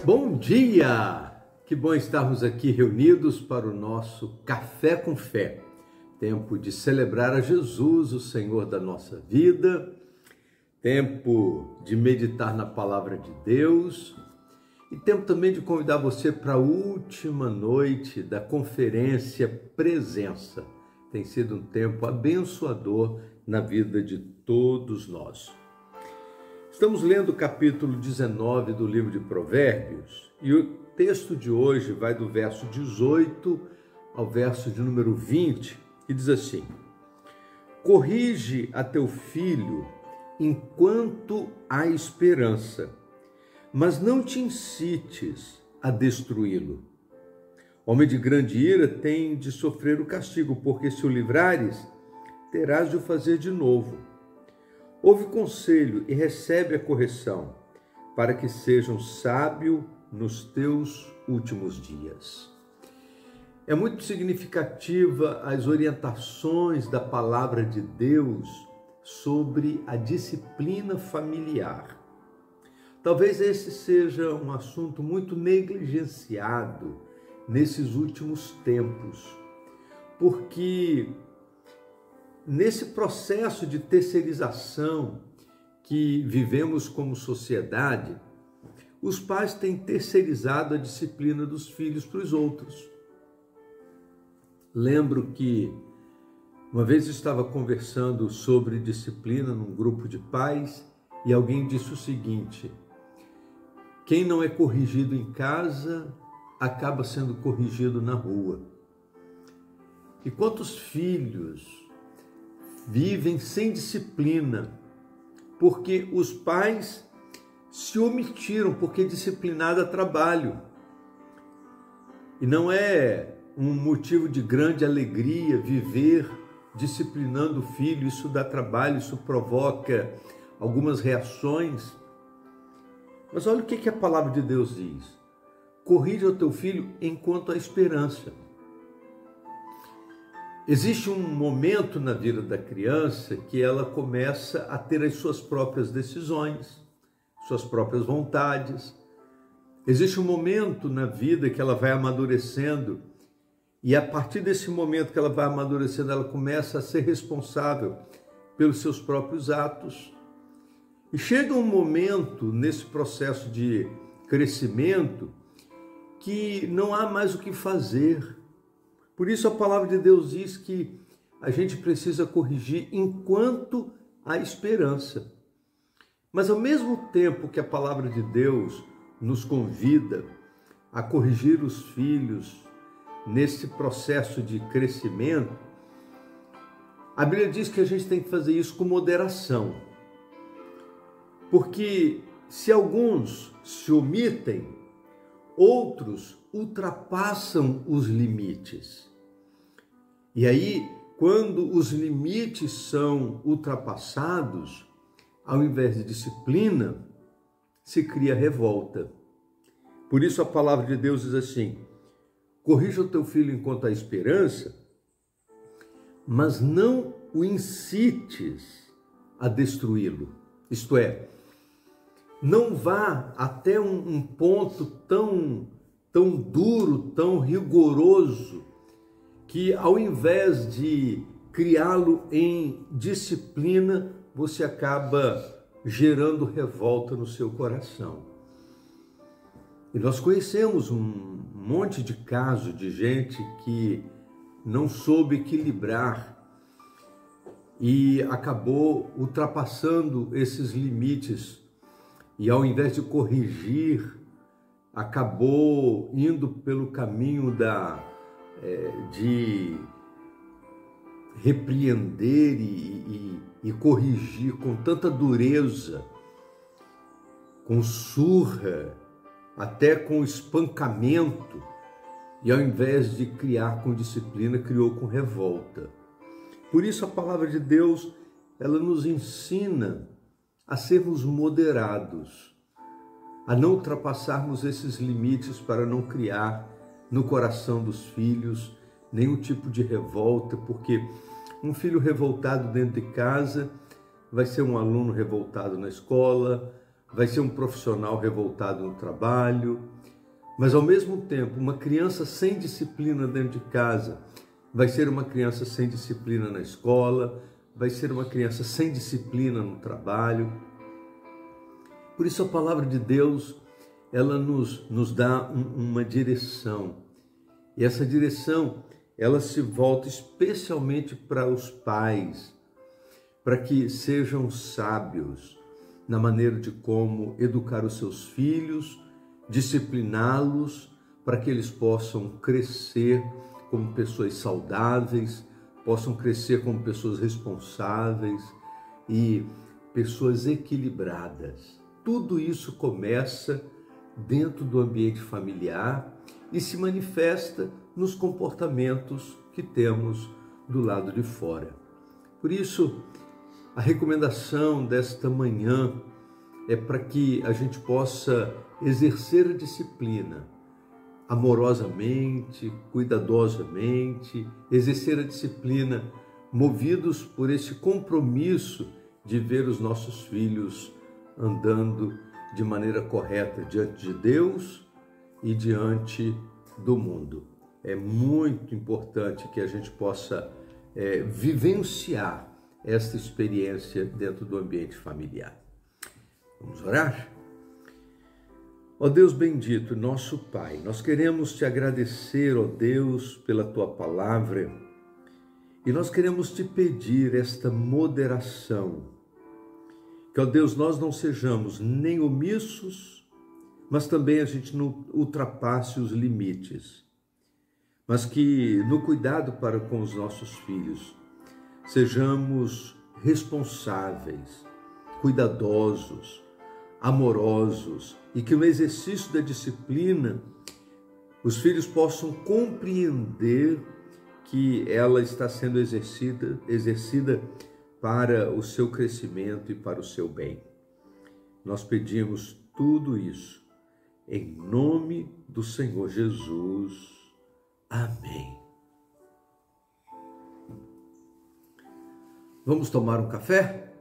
Bom dia! Que bom estarmos aqui reunidos para o nosso Café com Fé. Tempo de celebrar a Jesus, o Senhor da nossa vida. Tempo de meditar na Palavra de Deus. E tempo também de convidar você para a última noite da conferência Presença. Tem sido um tempo abençoador na vida de todos nós. Estamos lendo o capítulo 19 do livro de Provérbios e o texto de hoje vai do verso 18 ao verso de número 20, que diz assim: corrige a teu filho enquanto há esperança, mas não te incites a destruí-lo. Homem de grande ira tem de sofrer o castigo, porque se o livrares, terás de o fazer de novo. Ouve o conselho e recebe a correção, para que sejam sábio nos teus últimos dias. É muito significativa as orientações da palavra de Deus sobre a disciplina familiar. Talvez esse seja um assunto muito negligenciado nesses últimos tempos, porque nesse processo de terceirização que vivemos como sociedade, os pais têm terceirizado a disciplina dos filhos para os outros. Lembro que uma vez eu estava conversando sobre disciplina num grupo de pais e alguém disse o seguinte: quem não é corrigido em casa acaba sendo corrigido na rua. E quantos filhos vivem sem disciplina, porque os pais se omitiram, porque disciplinar dá trabalho. E não é um motivo de grande alegria viver disciplinando o filho, isso dá trabalho, isso provoca algumas reações. Mas olha o que a palavra de Deus diz: corrige o teu filho enquanto há esperança. Existe um momento na vida da criança que ela começa a ter as suas próprias decisões, suas próprias vontades. Existe um momento na vida que ela vai amadurecendo e a partir desse momento que ela vai amadurecendo, ela começa a ser responsável pelos seus próprios atos. E chega um momento nesse processo de crescimento que não há mais o que fazer. Por isso a palavra de Deus diz que a gente precisa corrigir enquanto há esperança. Mas ao mesmo tempo que a palavra de Deus nos convida a corrigir os filhos nesse processo de crescimento, a Bíblia diz que a gente tem que fazer isso com moderação. Porque se alguns se omitem, outros ultrapassam os limites. E aí, quando os limites são ultrapassados, ao invés de disciplina, se cria revolta. Por isso a palavra de Deus diz assim: corrija o teu filho enquanto há esperança, mas não o incites a destruí-lo. Isto é, não vá até um ponto tão duro, tão rigoroso, que ao invés de criá-lo em disciplina, você acaba gerando revolta no seu coração. E nós conhecemos um monte de casos de gente que não soube equilibrar e acabou ultrapassando esses limites. E ao invés de corrigir, acabou indo pelo caminho de repreender e corrigir com tanta dureza, com surra, até com espancamento, e ao invés de criar com disciplina, criou com revolta. Por isso a palavra de Deus, ela nos ensina a sermos moderados, a não ultrapassarmos esses limites para não criar no coração dos filhos nenhum tipo de revolta, porque um filho revoltado dentro de casa vai ser um aluno revoltado na escola, vai ser um profissional revoltado no trabalho, Mas ao mesmo tempo, uma criança sem disciplina dentro de casa vai ser uma criança sem disciplina na escola, vai ser uma criança sem disciplina no trabalho. Por isso a palavra de Deus, ela nos dá uma direção. E essa direção, ela se volta especialmente para os pais, para que sejam sábios na maneira de como educar os seus filhos, discipliná-los, para que eles possam crescer como pessoas saudáveis, possam crescer como pessoas responsáveis e pessoas equilibradas. Tudo isso começa dentro do ambiente familiar e se manifesta nos comportamentos que temos do lado de fora. Por isso, a recomendação desta manhã é para que a gente possa exercer a disciplina amorosamente, cuidadosamente, exercer a disciplina movidos por esse compromisso de ver os nossos filhos andando de maneira correta diante de Deus e diante do mundo. É muito importante que a gente possa vivenciar esta experiência dentro do ambiente familiar. Vamos orar? Ó Deus bendito, nosso Pai, nós queremos te agradecer, ó Deus, pela tua palavra e nós queremos te pedir esta moderação, que, ó Deus, nós não sejamos nem omissos, mas também a gente não ultrapasse os limites, mas que no cuidado para com os nossos filhos sejamos responsáveis, cuidadosos, amorosos e que no exercício da disciplina os filhos possam compreender que ela está sendo exercida para o seu crescimento e para o seu bem. Nós pedimos tudo isso em nome do Senhor Jesus. Amém. Vamos tomar um café?